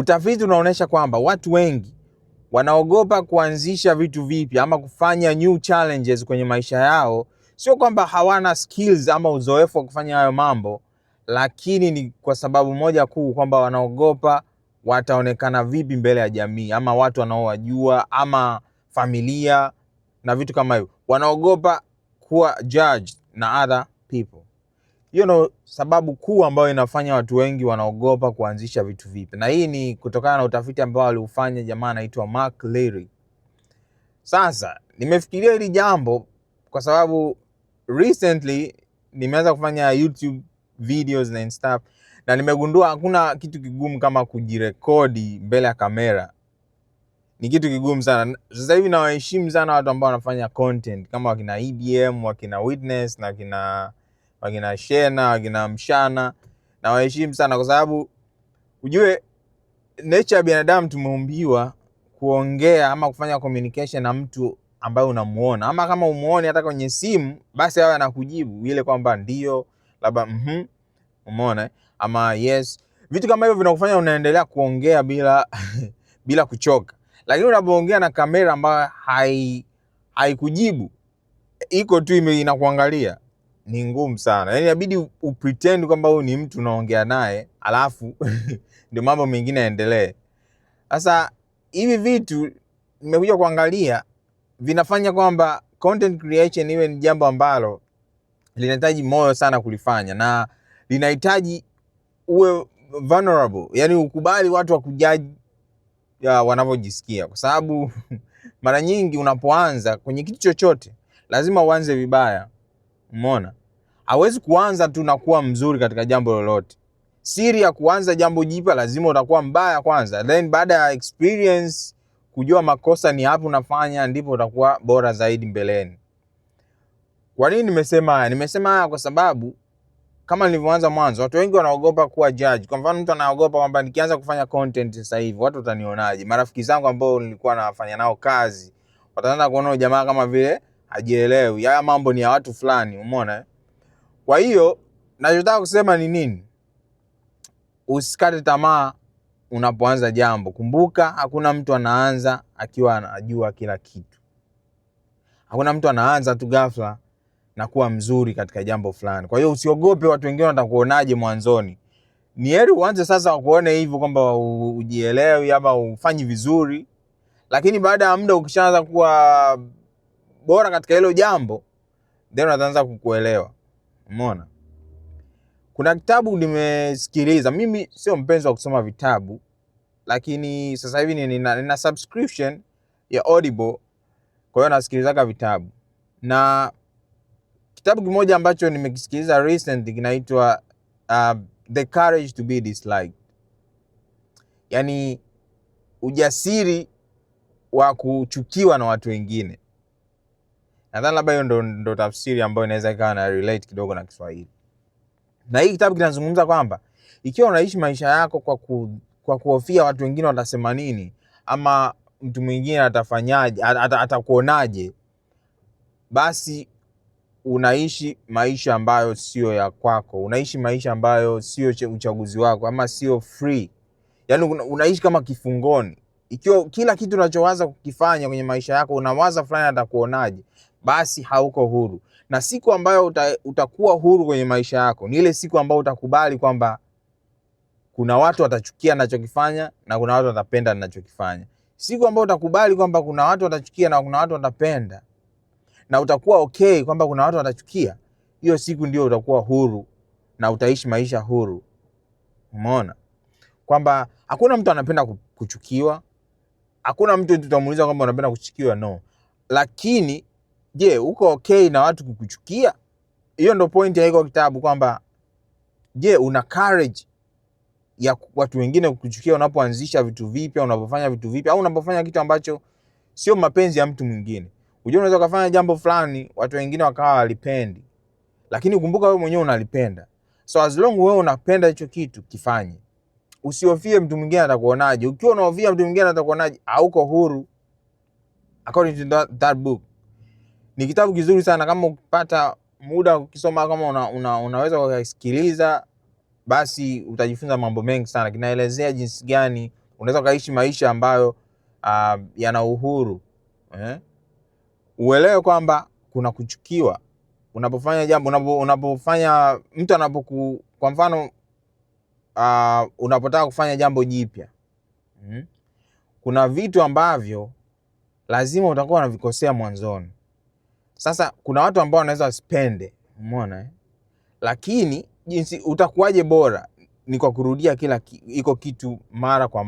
Utafiti unaonyesha kwamba watu wengi wanaogopa kuanzisha vitu vipya ama kufanya new challenges kwenye maisha yao. Sio kwamba hawana skills ama uzoefu wa kufanya hayo mambo, lakini ni kwa sababu moja kuu, kwamba wanaogopa wataonekana vipi mbele ya jamii ama watu wanaowajua ama familia na vitu kama hivyo. Wanaogopa kuwa judged na other people. Hiyo ndio sababu kuu ambayo inafanya watu wengi wanaogopa kuanzisha vitu vipya. Na hii ni kutokana na utafiti ambao aliufanya jamaa anaitwa Mark Leary. Sasa nimefikiria hili jambo kwa sababu recently nimeanza kufanya YouTube videos and stuff, na nimegundua hakuna kitu kigumu kama kujirekodi mbele ya kamera. Ni kitu kigumu sana. Sasa hivi nawaheshimu sana watu ambao wanafanya content kama wakina EBM, wakina Witness na wakina Shena, wakina Mshana. Nawaheshimu sana kwa sababu ujue nature ya binadamu tumeumbiwa kuongea ama kufanya communication na mtu ambaye unamuona, ama kama umuone hata kwenye simu basi awe anakujibu ile kwamba ndio, labda umeona ama yes. Vitu kama hivyo vinakufanya unaendelea kuongea bila kuchoka. Lakini unapoongea na kamera ambayo haikujibu, iko tu inakuangalia, ni ngumu sana. Yaani inabidi upretend kwamba wewe ni mtu unaongea naye, alafu ndio mambo mengine yaendelee. Sasa hivi vitu nimekuja kuangalia vinafanya kwamba content creation iwe ni jambo ambalo linahitaji moyo sana kulifanya, na linahitaji uwe vulnerable, yani ukubali watu wa kujaji wanavyojisikia, kwa sababu mara nyingi unapoanza kwenye kitu chochote lazima uanze vibaya. Umeona? Hawezi kuanza tu na kuwa mzuri katika jambo lolote. Siri ya kuanza jambo jipya lazima utakuwa mbaya kwanza, then baada ya experience kujua makosa ni hapo unafanya, ndipo utakuwa bora zaidi mbeleni. Kwa nini nimesema haya? Nimesema haya kwa sababu kama nilivyoanza mwanzo, watu wengi wanaogopa kuwa judge. Kwa mfano, mtu anaogopa kwamba nikianza kufanya content sasa hivi watu watanionaje? Marafiki zangu ambao nilikuwa nafanya nao kazi wataanza kuona jamaa kama vile hajielewi, haya mambo ni ya watu fulani. Umeona? Kwa hiyo nachotaka kusema ni nini? Usikate tamaa unapoanza jambo. Kumbuka, hakuna mtu anaanza akiwa anajua kila kitu. Hakuna mtu anaanza tu ghafla na kuwa mzuri katika jambo fulani. Kwa hiyo usiogope watu wengine watakuonaje mwanzoni. Ni heri uanze sasa wakuone hivyo kwamba ujielewi ama ufanyi vizuri, lakini baada ya muda ukishaanza kuwa bora katika hilo jambo, then wataanza kukuelewa. Umeona? Kuna kitabu nimesikiliza. Mimi sio mpenzi wa kusoma vitabu, lakini sasa hivi nina subscription ya Audible, kwa hiyo nasikilizaga vitabu. Na kitabu kimoja ambacho nimekisikiliza recently kinaitwa The Courage to be Disliked. Yaani ujasiri wa kuchukiwa na watu wengine. Nadhani labda hiyo ndo tafsiri ambayo inaweza ikawa na relate kidogo na Kiswahili. Na hii kitabu kinazungumza kwamba ikiwa unaishi maisha yako kwa kuhofia watu wengine watasema nini ama mtu mwingine atafanyaje, atakuonaje, basi unaishi maisha ambayo sio ya kwako. Unaishi maisha ambayo sio uchaguzi wako ama sio free. Yaani unaishi kama kifungoni. Ikiwa kila kitu unachowaza kukifanya kwenye maisha yako unawaza fulani atakuonaje, basi hauko huru. Na siku ambayo utakuwa huru kwenye maisha yako ni ile siku ambayo utakubali kwamba kuna watu watachukia ninachokifanya na kuna watu watapenda ninachokifanya. Siku ambayo utakubali kwamba kuna watu watachukia na kuna watu watapenda, na utakuwa okay kwamba kuna watu watachukia, hiyo siku ndio utakuwa huru na utaishi maisha huru. Umeona? Kwamba hakuna mtu anapenda kuchukiwa. Hakuna mtu tutamuuliza kwamba unapenda kuchukiwa, no. Lakini je, uko okay na watu kukuchukia? Hiyo ndio point ya hiko kitabu, kwamba je, una courage ya watu wengine kukuchukia unapoanzisha vitu vipya, unapofanya vitu vipya, au unapofanya kitu ambacho sio mapenzi ya mtu mwingine. Unajua unaweza kufanya jambo fulani watu wengine wakawa walipendi, lakini ukumbuka wewe mwenyewe unalipenda. So as long wewe unapenda hicho kitu, kifanye. Usihofie mtu mwingine atakuonaje. Ukiwa unahofia mtu mwingine atakuonaje, hauko huru. According to that book. Ni kitabu kizuri sana, kama ukipata muda ukisoma, kama unaweza kusikiliza, basi utajifunza mambo mengi sana. Kinaelezea jinsi gani unaweza ukaishi maisha ambayo yana uhuru. Uelewe kwamba kuna kuchukiwa unapofanya jambo, unapofanya mtu kwa mfano unapotaka kufanya jambo jipya. Kuna vitu ambavyo lazima utakuwa unavikosea mwanzoni. Sasa kuna watu ambao wanaweza wasipende, umeona lakini jinsi utakuwaje bora ni kwa kurudia iko kitu mara kwa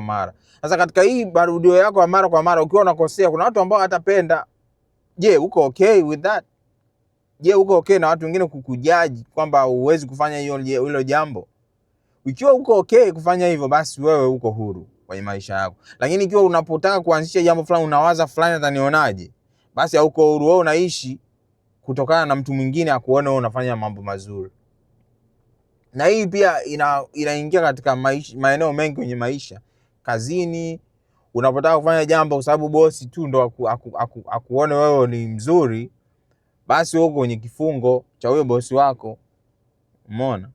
mara. Sasa katika hii marudio yako mara kwa mara, ukiwa unakosea, kuna watu ambao hatapenda. Je, uko okay with that? Je, uko okay na watu wengine kukujaji kwamba huwezi kufanya hilo jambo? Ikiwa uko okay kufanya hivyo, basi wewe uko huru kwenye maisha yako. Lakini ikiwa unapotaka kuanzisha jambo fulani, unawaza fulani atanionaje, basi hauko huru. Wewe unaishi kutokana na mtu mwingine akuone wewe unafanya mambo mazuri. Na hii pia inaingia katika maeneo mengi kwenye maisha. Kazini, unapotaka kufanya jambo kwa sababu bosi tu ndo akuone wewe ni mzuri, basi uko kwenye kifungo cha huyo bosi wako. Umeona?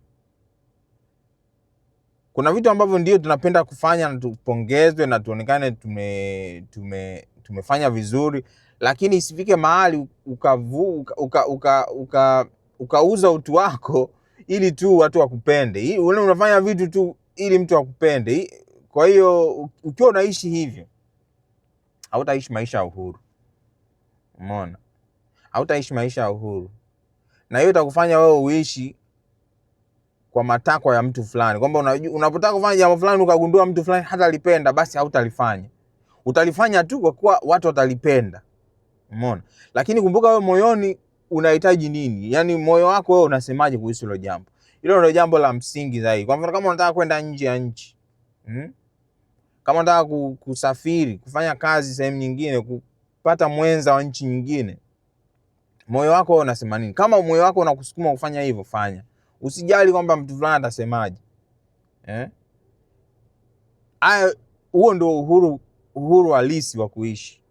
Kuna vitu ambavyo ndio tunapenda kufanya na tupongezwe na tuonekane tumefanya vizuri, lakini isifike mahali ukauza utu wako ili tu watu wakupende. Unafanya vitu tu ili mtu akupende. Kwa hiyo ukiwa unaishi hivyo, hautaishi maisha ya uhuru. Umeona? Hautaishi maisha ya uhuru. Na hiyo itakufanya wewe uishi kwa matakwa ya mtu fulani, kwamba unapotaka kufanya jambo fulani ukagundua mtu fulani hatalipenda, basi hautalifanya. Utalifanya tu kwa kuwa watu watalipenda. Umeona? Lakini kumbuka wewe moyoni unahitaji nini? Yaani moyo wako wewe unasemaje kuhusu hilo jambo? Hilo ndio jambo la msingi zaidi. Kwa mfano, kama unataka kwenda nje ya nchi, kama unataka kusafiri, kufanya kazi sehemu nyingine, kupata mwenza wa nchi nyingine, moyo wako wewe unasema nini? Kama moyo wako unakusukuma kufanya hivyo, fanya. Usijali kwamba mtu fulani atasemaje. Huo ndio uhuru halisi wa kuishi.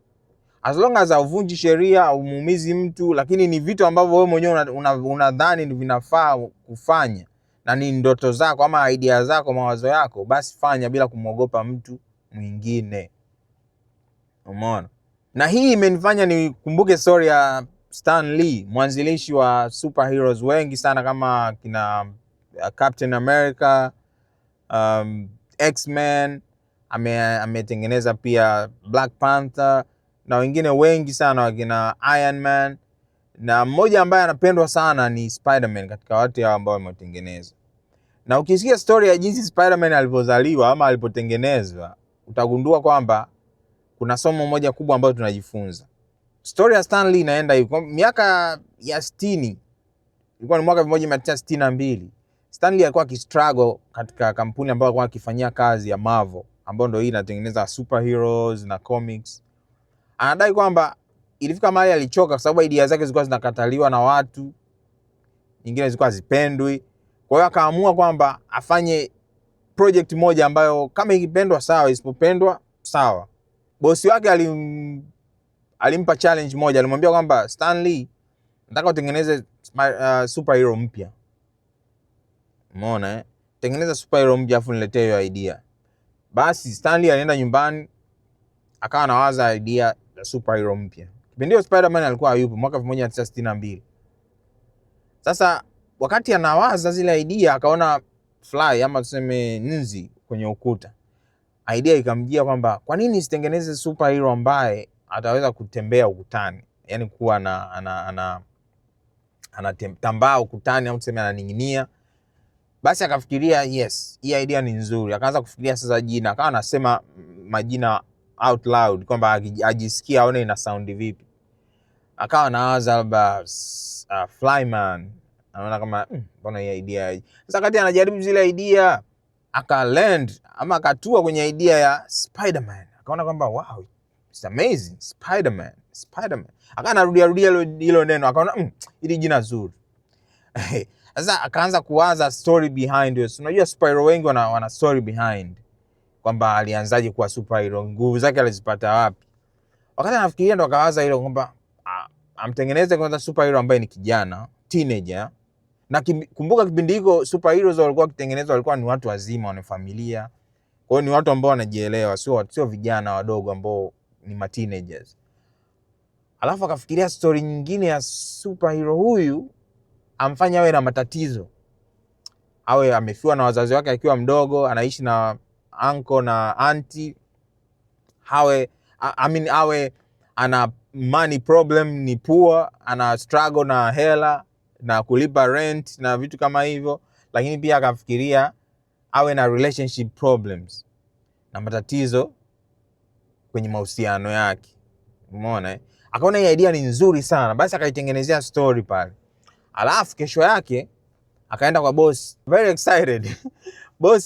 As long as hauvunji sheria au muumizi mtu, lakini ni vitu ambavyo wewe mwenyewe unadhani vinafaa kufanya na ni ndoto zako ama idea zako, mawazo yako, basi fanya bila kumwogopa mtu mwingine. Umeona? Na hii imenifanya nikumbuke story ya Stan Lee, mwanzilishi wa superheroes wengi sana kama kina Captain America, X-Men, ametengeneza pia Black Panther na wengine wengi sana wakina Iron Man, na mmoja ambaye anapendwa sana ni Spider-Man katika watu hao ambao wametengeneza. Na ukisikia story ya jinsi Spider-Man alivyozaliwa ama alipotengenezwa, utagundua kwamba kuna somo moja kubwa ambalo tunajifunza. Story ya Stan Lee inaenda hivi. Kwa miaka ya 60, ilikuwa ni mwaka 1962, Stan Lee alikuwa akistruggle katika kampuni ambayo alikuwa akifanyia kazi ya Marvel, ambayo ndio hii inatengeneza superheroes na comics. Anadai kwamba ilifika mahali alichoka kwa sababu idea zake zilikuwa zinakataliwa na watu, nyingine zilikuwa hazipendwi. Kwa hiyo akaamua kwamba afanye project moja ambayo kama ikipendwa sawa, isipopendwa sawa. Bosi wake alimpa challenge moja, alimwambia kwamba Stan Lee, nataka utengeneze superhero mpya. Umeona Tengeneza superhero mpya afu niletee hiyo idea. Basi Stan Lee alienda nyumbani akawa anawaza idea ya superhero mpya. Kipindi hicho Spider-Man alikuwa hayupo, mwaka 1962. Sasa wakati anawaza zile idea, akaona fly ama tuseme nzi kwenye ukuta. Idea ikamjia kwamba kwa nini sitengeneze superhero ambaye ataweza kutembea ukutani, yani kuwa anatambaa ukutani au tuseme ananing'inia. Basi akafikiria yes, hii idea ni nzuri. Akaanza kufikiria sasa jina, akawa anasema majina out loud kwamba ajisikia aone ina sound vipi. Akawa anawaza labda Flyman, anaona kama mbona hii idea. Sasa wakati anajaribu zile idea, akaland ama akatua kwenye idea ya Spider-Man. Akaona kwamba wow, it's amazing, Spider-Man. Akawa anarudia hilo neno, akaona hili jina zuri. Sasa akaanza kuwaza story behind it. Unajua superhero wengi wana story behind, kwamba alianzaje kuwa superhero, nguvu zake alizipata wapi. Wakati anafikiria ndo akawaza hilo kwamba amtengeneze kwanza superhero ambaye ni kijana, teenager. Na kumbuka kipindi hiko superheroes walikuwa wakitengenezwa walikuwa ni watu wazima, wana familia. Kwa hiyo ni watu ambao wanajielewa, sio vijana wadogo ambao ni ma teenagers. Alafu akafikiria story nyingine ya superhero huyu amfanya awe na matatizo, awe amefiwa na wazazi wake akiwa mdogo, anaishi na uncle na auntie, awe ana money problem, ni poor, ana struggle na hela na kulipa rent na vitu kama hivyo. Lakini pia akafikiria awe na relationship problems na matatizo kwenye mahusiano yake. Umeona Akaona hii idea ni nzuri sana, basi akaitengenezea story pale. Alafu kesho yake akaenda kwa boss, very excited.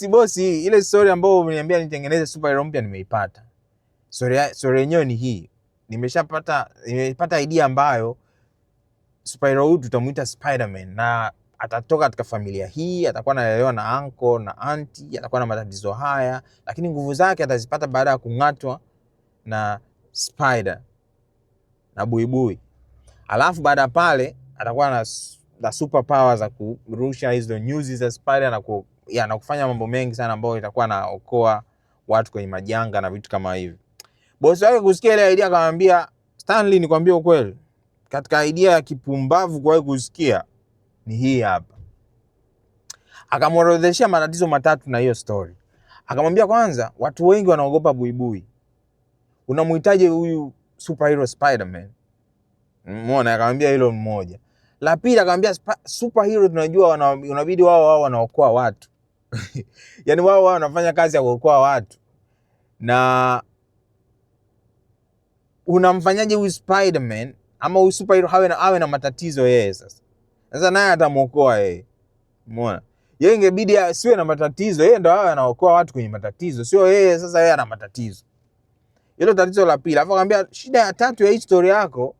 Bosi, ile story ambayo umeniambia nitengeneze superhero mpya nimeipata. Story yenyewe ni hii. Nimepata idea ambayo superhero huyu tutamuita Spider-Man, na atatoka katika familia hii, atakuwa analelewa na uncle na auntie, atakuwa na matatizo haya, lakini nguvu zake atazipata baada ya kung'atwa na spider na buibui. Alafu baada pale atakuwa na super power za kurusha hizo nyuzi za spider na kufanya mambo mengi sana ambayo itakuwa naokoa watu kwenye majanga na vitu kama hivi. Bosi wake kusikia ile idea akamwambia, Stanley, nikwambie ukweli, katika idea ya kipumbavu kwa kusikia ni hii hapa. Akamworodheshia matatizo matatu na hiyo story. Akamwambia, kwanza, watu wengi wanaogopa buibui. Unamhitaji huyu superhero Spider-Man? Umeona? Akamwambia hilo mmoja. La pili akamwambia, superhero tunajua unabidi wao wanaokoa watu. Yaani wao wanafanya kazi ya kuokoa watu. Na unamfanyaje huyu Spider-Man ama huyu superhero awe na matatizo yeye sasa? Sasa naye atamuokoa yeye. Umeona? Yeye ingebidi asiwe na matatizo, yeye ndo awe anaokoa watu kwenye matatizo, sio yeye sasa yeye ana matatizo. Hilo tatizo la pili. Alafu akamwambia, shida ya tatu ya hii story yako,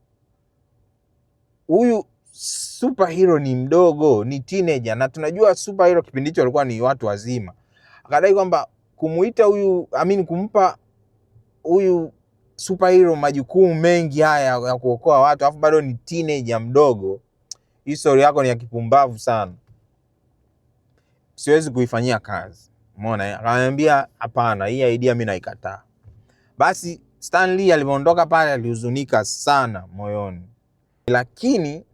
huyu superhero ni mdogo, ni teenager, na tunajua superhero kipindi hicho walikuwa ni watu wazima. Akadai kwamba kumuita huyu, kumpa huyu superhero majukumu mengi haya ya kuokoa watu, alafu bado ni teenager mdogo, hii story yako ni ya kipumbavu sana, siwezi kuifanyia kazi. Umeona? Akamwambia, hapana, hii idea mimi naikataa. Basi Stanley alipoondoka pale alihuzunika sana moyoni, lakini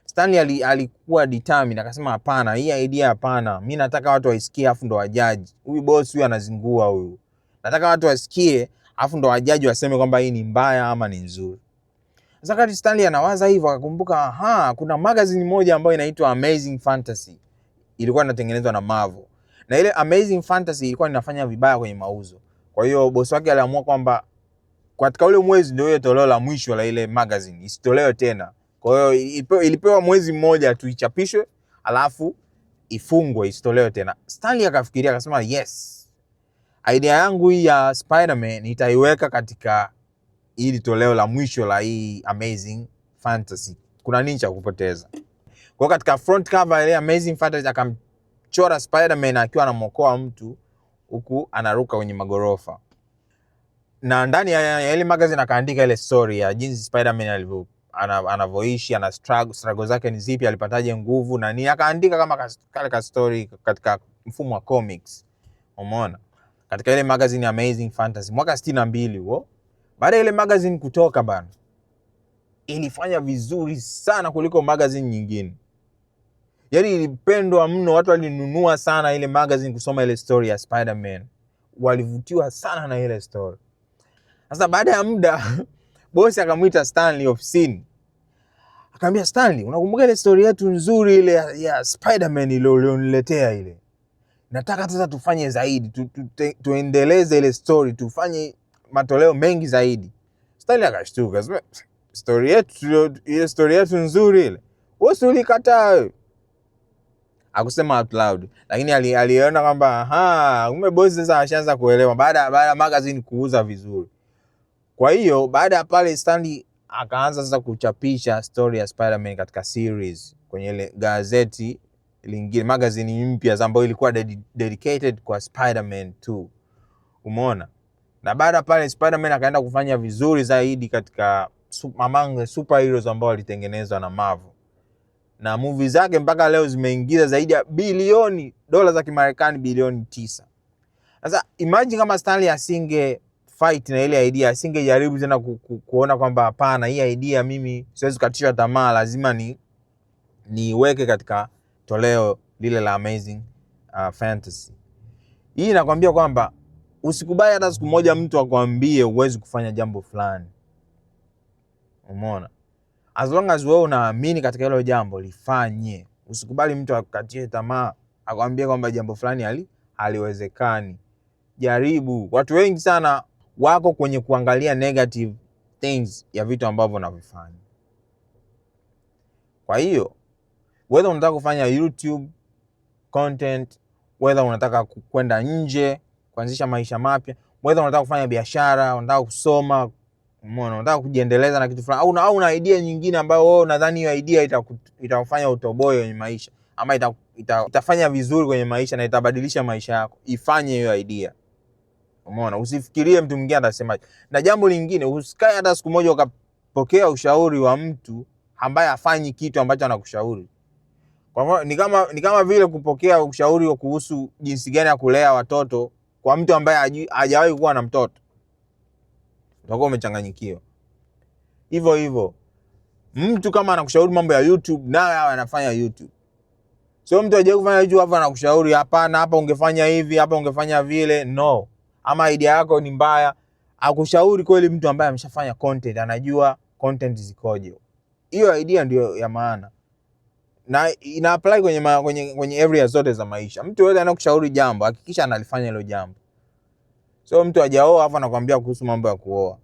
Stanley alikuwa determined, akasema hapana, hii idea hapana, mimi nataka watu waisikie afu ndo wajaji. Huyu boss huyu anazingua huyu. Nataka watu wasikie afu ndo wajaji waseme kwamba hii ni mbaya ama ni nzuri. Sasa kati Stanley anawaza hivyo akakumbuka, kuna magazine moja ambayo inaitwa Amazing Fantasy. Ilikuwa inatengenezwa na Marvel. Na ile Amazing Fantasy ilikuwa inafanya vibaya kwenye mauzo. Kwa hiyo boss wake aliamua kwamba katika ule mwezi ndio ile toleo la mwisho la ile magazine isitolewe tena. Kwa hiyo ilipewa mwezi mmoja tu ichapishwe, alafu ifungwe isitolewe tena. Stanley akafikiria akasema, yes, idea yangu hii ya Spider-Man nitaiweka katika ili toleo la mwisho la hii Amazing Fantasy. Kuna nini cha kupoteza? Kwa katika front cover ile Amazing Fantasy akamchora Spider-Man akiwa anamokoa mtu huku anaruka kwenye magorofa. Na ndani ya ile magazine akaandika ile story ya jinsi Spider-Man anavyoishi, ana struggle zake ni zipi, alipataje nguvu na nini. Akaandika kama kale story katika mfumo wa comics. Umeona? Katika ile magazine Amazing Fantasy mwaka 62 huo. Baada ile magazine kutoka bana, ilifanya vizuri sana kuliko magazine nyingine. Yaani ilipendwa mno, watu walinunua sana ile magazine kusoma ile story ya Spider-Man. Walivutiwa sana na ile story. Sasa baada ya muda bosi akamuita Stanley ofisini. Akamwambia, Stanley, unakumbuka ile story yetu nzuri ile ya Spider-Man ile ulioniletea ile? Nataka sasa tufanye zaidi, tuendeleze ile story, tufanye matoleo mengi zaidi. Stanley akashtuka, sema, ile story yetu nzuri ile, wewe ulikataa. Hakusema out loud, lakini aliona kwamba kumbe bosi sasa ashaanza kuelewa baada magazine kuuza vizuri. Kwa hiyo baada ya pale Stanley akaanza sasa kuchapisha story ya Spider-Man katika series kwenye ile gazeti lingine, magazine mpya ambayo ilikuwa dedicated kwa Spider-Man 2. Umeona? Na baada pale Spider-Man akaenda kufanya vizuri zaidi katika among the superheroes ambao walitengenezwa na Marvel. Na movie zake mpaka leo zimeingiza zaidi ya $9 bilioni 9. Sasa imagine kama Stanley asinge fight na ile idea, asingejaribu tena kuona kwamba hapana, hii idea mimi siwezi kukatishwa tamaa, lazima niweke katika toleo lile la Amazing Fantasy. Hii inakwambia kwamba usikubali hata siku moja mtu akwambie uwezi kufanya jambo fulani. Umeona? As long as wewe unaamini katika hilo jambo, lifanye. Usikubali mtu akukatie tamaa, akwambie kwamba jambo fulani haliwezekani. Jaribu. Watu wengi sana wako kwenye kuangalia negative things ya vitu ambavyo unavifanya. Kwa hiyo, whether unataka kufanya YouTube content, whether unataka kwenda nje, kuanzisha maisha mapya, whether unataka kufanya biashara, unataka kusoma, unataka kujiendeleza na kitu fulani, au una idea nyingine ambayo wewe unadhani hiyo idea itakufanya utoboe kwenye maisha, ama itafanya vizuri kwenye maisha na itabadilisha maisha yako, ifanye hiyo idea. Umeona? Usifikirie mtu mwingine atasema. Na jambo lingine, usikae hata siku moja ukapokea ushauri wa mtu ambaye hafanyi kitu ambacho anakushauri. Kwa hivyo ni kama vile kupokea ushauri kuhusu jinsi gani ya kulea watoto kwa mtu ambaye hajawahi kuwa na mtoto. Utakuwa umechanganyikiwa. Hivyo mtu kama anakushauri mambo ya YouTube, nawe anafanya YouTube. Sio mtu aje kufanya YouTube hapa anakushauri hapana, hapa ungefanya hivi, hapa ungefanya vile. No. Ama idea yako ni mbaya, akushauri kweli mtu ambaye ameshafanya content, anajua content zikoje. Hiyo idea ndio ya maana. Na ina apply kwenye area zote za maisha. Mtu yote anakushauri jambo, hakikisha analifanya hilo jambo. So mtu hajaoa hapa anakuambia kuhusu mambo ya kuoa.